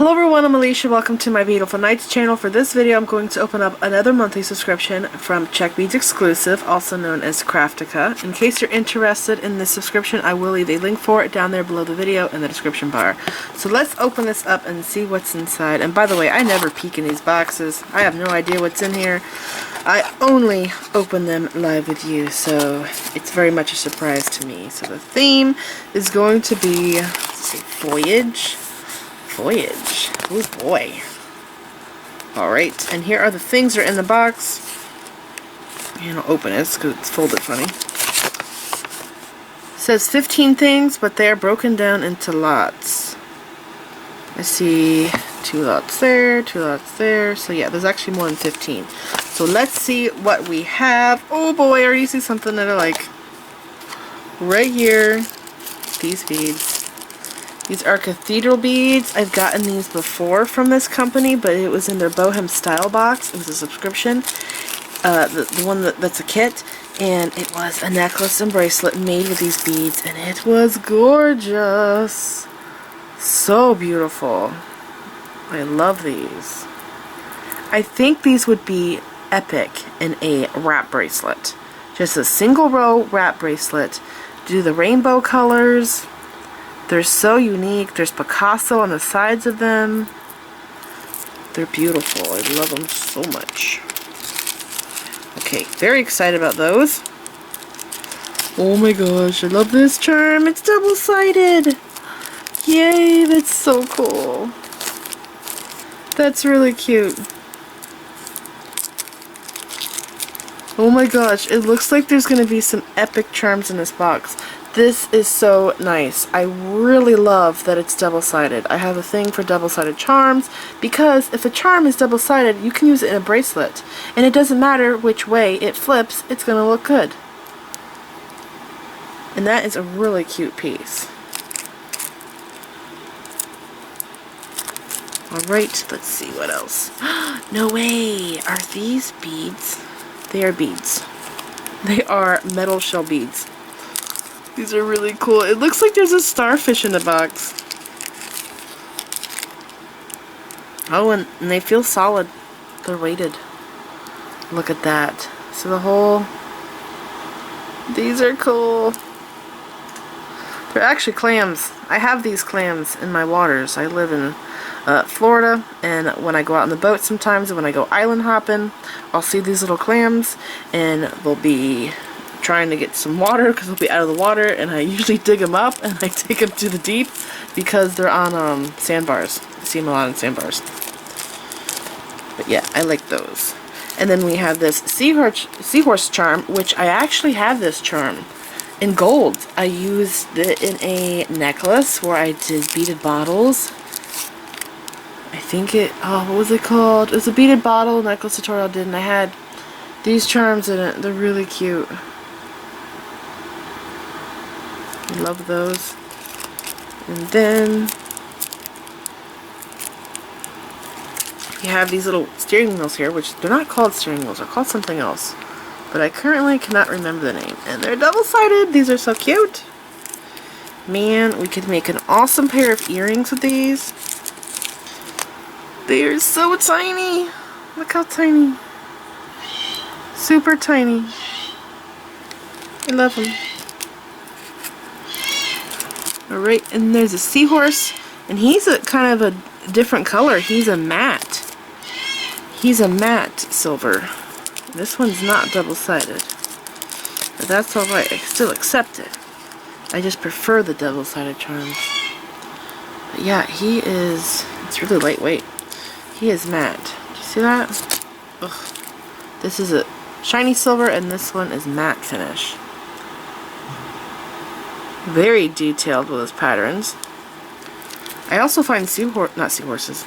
Hello everyone, I'm Alicia. Welcome to my Beautiful Nights channel. For this video, I'm going to open up another monthly subscription from Czech Beads exclusive, also known as Craftica. In case you're interested in this subscription, I will leave a link for it down there below the video in the description bar. So let's open this up and see what's inside. And by the way, I never peek in these boxes. I have no idea what's in here. I only open them live with you, so it's very much a surprise to me. So the theme is going to be, let's see, Voyage. Voyage. Oh boy. Alright, and here are the things that are in the box. And I'll open it because it's folded funny. It says 15 things, but they are broken down into lots. I see 2 lots there, 2 lots there. So yeah, there's actually more than 15. So let's see what we have. Oh boy, I already see something that I like. Right here. These beads. These are Cathedral Beads. I've gotten these before from this company, but it was in their Bohem Style box. It was a subscription. The one that's a kit. And it was a necklace and bracelet made with these beads. And it was gorgeous. So beautiful. I love these. I think these would be epic in a wrap bracelet. Just a single row wrap bracelet. Do the rainbow colors. They're so unique. There's Picasso on the sides of them. They're beautiful. I love them so much. Okay, very excited about those. Oh my gosh, I love this charm. It's double-sided. Yay, that's so cool. That's really cute. Oh my gosh, it looks like there's going to be some epic charms in this box. This is so nice. I really love that it's double-sided. I have a thing for double-sided charms because if a charm is double-sided, you can use it in a bracelet. And it doesn't matter which way it flips, it's going to look good. And that is a really cute piece. Alright, let's see what else. No way! Are these beads? They are beads. They are metal shell beads. These are really cool. It looks like there's a starfish in the box. Oh, and they feel solid. They're weighted. Look at that. So the whole... These are cool. They're actually clams. I have these clams in my waters. I live in Florida, and when I go out on the boat sometimes, and when I go island hopping, I'll see these little clams, and they'll be trying to get some water because they'll be out of the water, and I usually dig them up and I take them to the deep because they're on sandbars. I see them a lot on sandbars. But yeah, I like those. And then we have this Seahorse Charm, which I actually have this charm in gold. I used it in a necklace where I did beaded bottles. I think it, oh, what was it called? It was a beaded bottle necklace tutorial I did, and I had these charms in it. They're really cute. I love those. And then you have these little steering wheels here, which they're not called steering wheels, they're called something else. But I currently cannot remember the name. And they're double-sided. These are so cute. Man, we could make an awesome pair of earrings with these. They are so tiny. Look how tiny. Super tiny. I love them. Alright, and there's a seahorse, and he's a kind of a different color. He's a matte. He's a matte silver. This one's not double-sided. But that's alright. I still accept it. I just prefer the double-sided charms. But yeah, he is... It's really lightweight. He is matte. Do you see that? Ugh. This is a shiny silver, and this one is matte finish. Very detailed with his patterns. I also find not seahorses.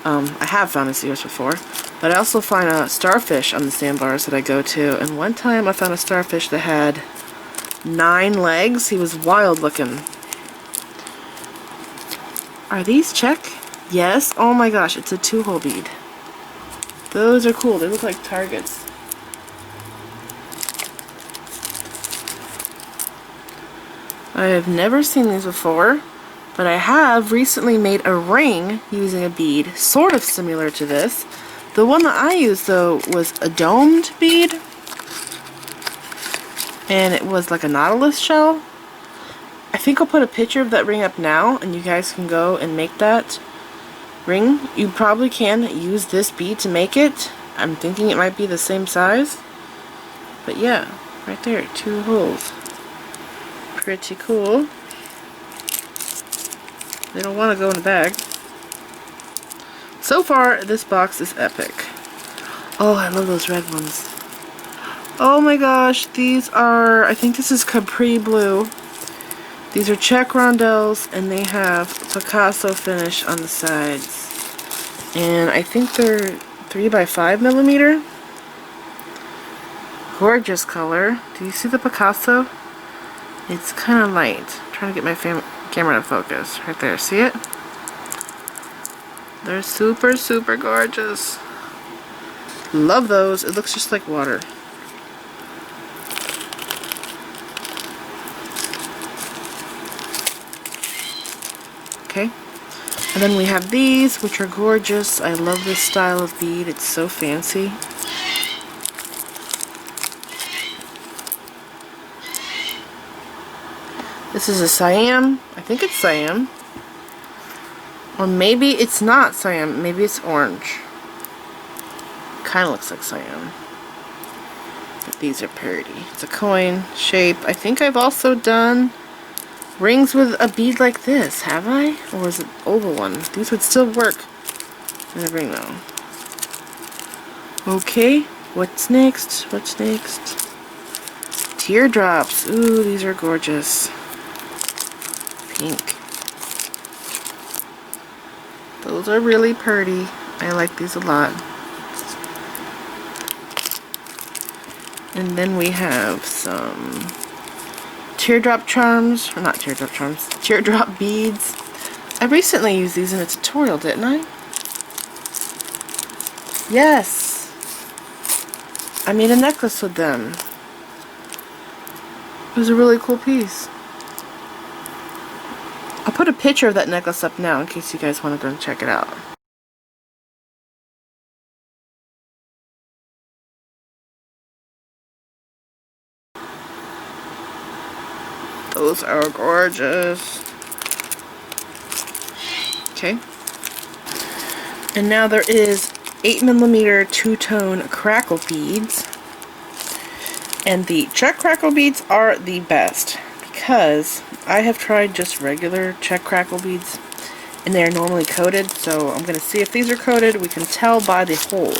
I have found a seahorse before, but I also find a starfish on the sandbars that I go to. And one time I found a starfish that had 9 legs. He was wild looking. Are these Czech? Yes. Oh my gosh, it's a 2-hole bead. Those are cool. They look like targets. I have never seen these before. But I have recently made a ring using a bead sort of similar to this. The one that I used though was a domed bead, and it was like a nautilus shell. I think I'll put a picture of that ring up now and you guys can go and make that ring. You probably can use this bead to make it. I'm thinking it might be the same size. But yeah, right there, 2 holes. Pretty cool. They don't want to go in the bag. So far, this box is epic. Oh, I love those red ones. Oh my gosh, these are, I think this is Capri Blue. These are Czech Rondelles, and they have Picasso finish on the sides. And I think they're 3x5mm. Gorgeous color. Do you see the Picasso? It's kind of light. I'm trying to get my camera to focus. Right there, see it? They're super, super gorgeous. Love those. It looks just like water. Okay. And then we have these, which are gorgeous. I love this style of bead. It's so fancy. This is a Siam. I think it's Siam. Or maybe it's not Siam. Maybe it's orange. Kind of looks like Siam. But these are pretty. It's a coin shape. I think I've also done rings with a bead like this. Have I? Or is it oval one? These would still work in a ring though. Okay. What's next? What's next? Teardrops. Ooh, these are gorgeous. Pink. Those are really pretty. I like these a lot. And then we have some teardrop charms, or not teardrop charms, teardrop beads. I recently used these in a tutorial, didn't I? Yes! I made a necklace with them. It was a really cool piece. I'll put a picture of that necklace up now in case you guys want to go and check it out. Those are gorgeous. Okay. And now there is 8mm two-tone Crackle beads. And the Czech Crackle beads are the best because I have tried just regular Czech Crackle beads and they are normally coated, so I'm going to see if these are coated. We can tell by the hole.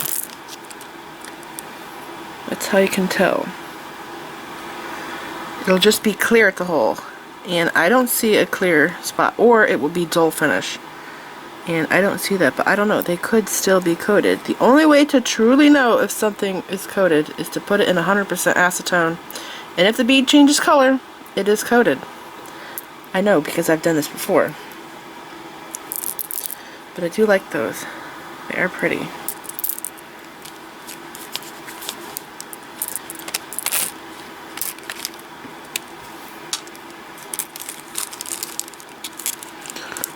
That's how you can tell. It'll just be clear at the hole, and I don't see a clear spot, or it will be dull finish, and I don't see that, but I don't know, they could still be coated. The only way to truly know if something is coated is to put it in 100% acetone, and if the bead changes color, it is coated. I know because I've done this before, but I do like those. They are pretty.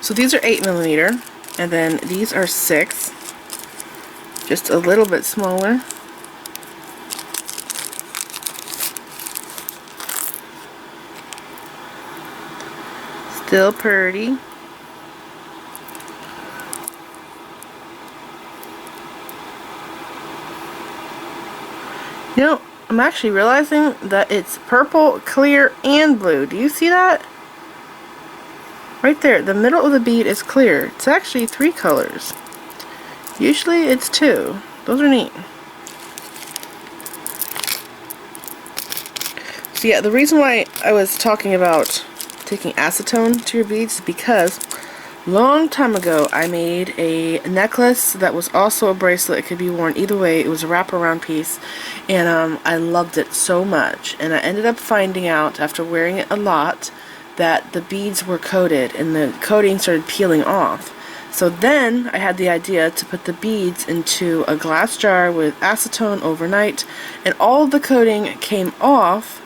So these are 8mm, and then these are 6, just a little bit smaller. Still pretty. You know, I'm actually realizing that it's purple, clear, and blue. Do you see that? Right there, the middle of the bead is clear. It's actually 3 colors. Usually it's 2. Those are neat. So yeah, the reason why I was talking about taking acetone to your beads is because long time ago I made a necklace that was also a bracelet. It could be worn either way. It was a wraparound piece, and I loved it so much. And I ended up finding out after wearing it a lot that the beads were coated and the coating started peeling off. So then I had the idea to put the beads into a glass jar with acetone overnight, and all of the coating came off,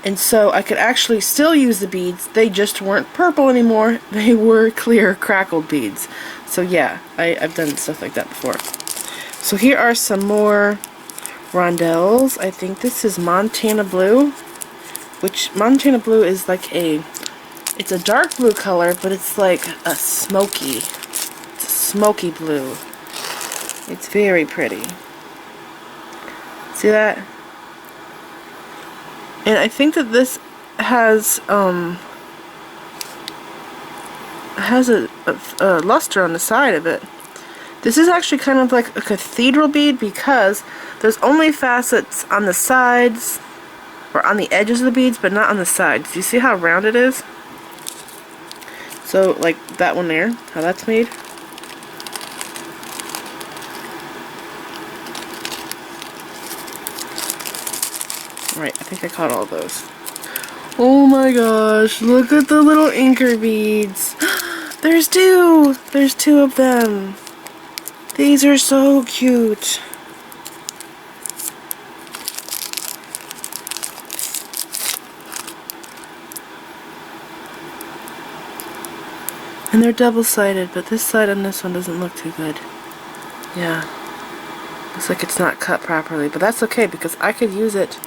And so I could actually still use the beads. They just weren't purple anymore. They were clear crackled beads. So yeah, I've done stuff like that before. So here are some more rondelles. I think this is Montana Blue, which Montana Blue is like it's a dark blue color, but it's like a smoky blue. It's very pretty. See that? And I think that this has a luster on the side of it. This is actually kind of like a cathedral bead because there's only facets on the sides or on the edges of the beads, but not on the sides. Do you see how round it is? So like that one there, how that's made. Right, I think I caught all those. Oh my gosh, look at the little inker beads. There's two! There's two of them. These are so cute. And they're double-sided, but this side on this one doesn't look too good. Yeah. Looks like it's not cut properly, but that's okay because I could use it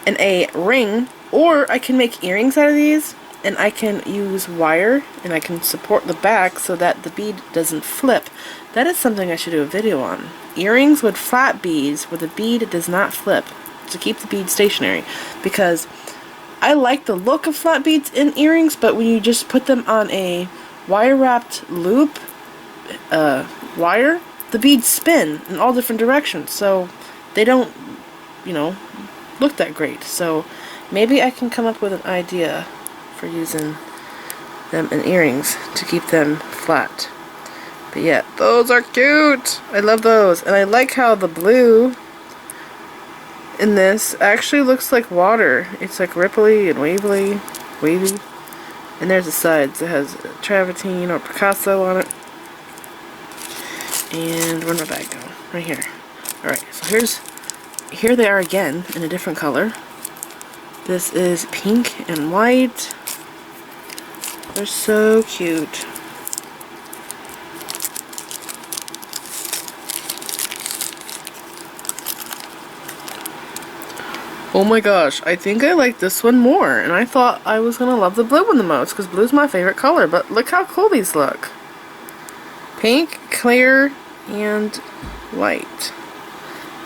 in a ring, or I can make earrings out of these, and I can use wire, and I can support the back so that the bead doesn't flip. That is something I should do a video on. Earrings with flat beads where the bead does not flip, to keep the bead stationary, because I like the look of flat beads in earrings, but when you just put them on a wire-wrapped loop wire, the beads spin in all different directions, so they don't, you know, look that great. So maybe I can come up with an idea for using them in earrings to keep them flat. But yeah, those are cute. I love those, and I like how the blue in this actually looks like water. It's like ripply and wavy. And there's the sides. It has travertine or Picasso on it. And where'd my bag go? Right here. Alright, so here they are again in a different color. This is pink and white. They're so cute. Oh my gosh, I think I like this one more, and I thought I was gonna love the blue one the most because blue's my favorite color, but look how cool these look. Pink, clear, and white.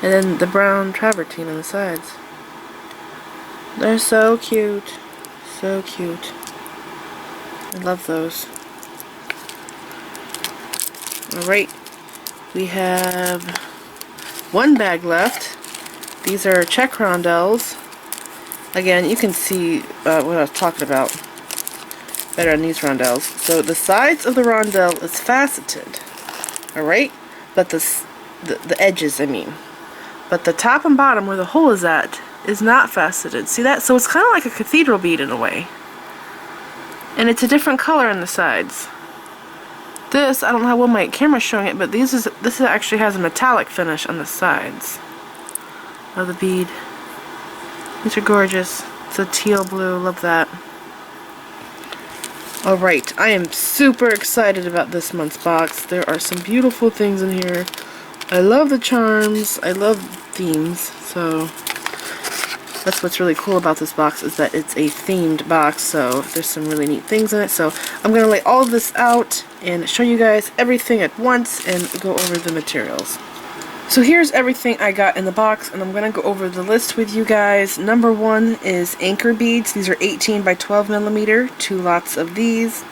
And then the brown travertine on the sides. They're so cute. So cute. I love those. Alright. We have one bag left. These are Czech Rondelles. Again, you can see what I was talking about better on these rondelles. So the sides of the rondelle is faceted. Alright? But the edges, I mean. But the top and bottom where the hole is at is not faceted. See that? So it's kind of like a cathedral bead in a way. And it's a different color on the sides. This, I don't know how well my camera's showing it, but this actually has a metallic finish on the sides of the bead. These are gorgeous. It's a teal blue. Love that. Alright, I am super excited about this month's box. There are some beautiful things in here. I love the charms. I love themes. So that's what's really cool about this box, is that it's a themed box. So there's some really neat things in it. So I'm going to lay all of this out and show you guys everything at once and go over the materials. So here's everything I got in the box, and I'm going to go over the list with you guys. Number one is anchor beads. These are 18 by 12 millimeter, 2 lots of these.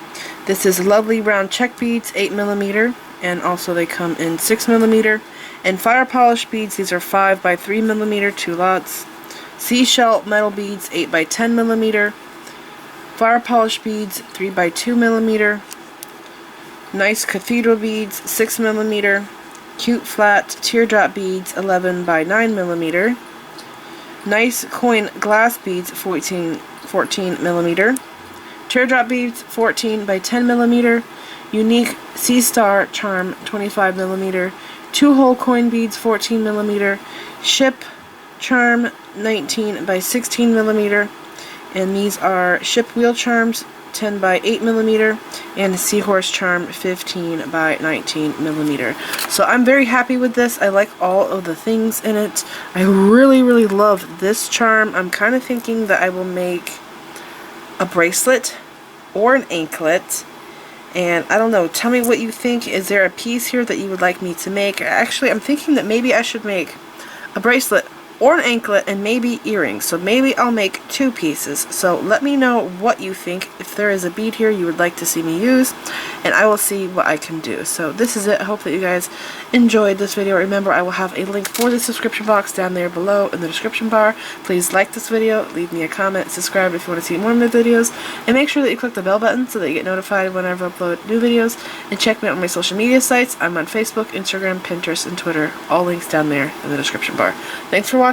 This is lovely round Czech beads, 8 millimeter, and also they come in 6 millimeter. And fire polish beads, these are 5 by 3 millimeter, 2 lots. Seashell metal beads, 8 by 10 millimeter. Fire polish beads, 3 by 2 millimeter. Nice cathedral beads, 6 millimeter. Cute flat teardrop beads, 11 by 9 millimeter. Nice coin glass beads, 14 millimeter. Teardrop beads, 14 by 10 millimeter. Unique sea star charm, 25 millimeter. 2-hole coin beads, 14 millimeter. Ship charm, 19 by 16 millimeter. And these are Ship Wheel Charms 10 by 8 millimeter and Seahorse Charm 15 by 19 millimeter. So I'm very happy with this. I like all of the things in it. I really, really love this charm. I'm kind of thinking that I will make a bracelet or an anklet. And I don't know, tell me what you think. Is there a piece here that you would like me to make? Actually, I'm thinking that maybe I should make a bracelet or an anklet and maybe earrings. So maybe I'll make 2 pieces. So let me know what you think. If there is a bead here you would like to see me use, and I will see what I can do. So this is it. I hope that you guys enjoyed this video. Remember, I will have a link for the subscription box down there below in the description bar. Please like this video, leave me a comment, subscribe if you want to see more of my videos, and make sure that you click the bell button so that you get notified whenever I upload new videos. And check me out on my social media sites. I'm on Facebook, Instagram, Pinterest, and Twitter. All links down there in the description bar. Thanks for watching.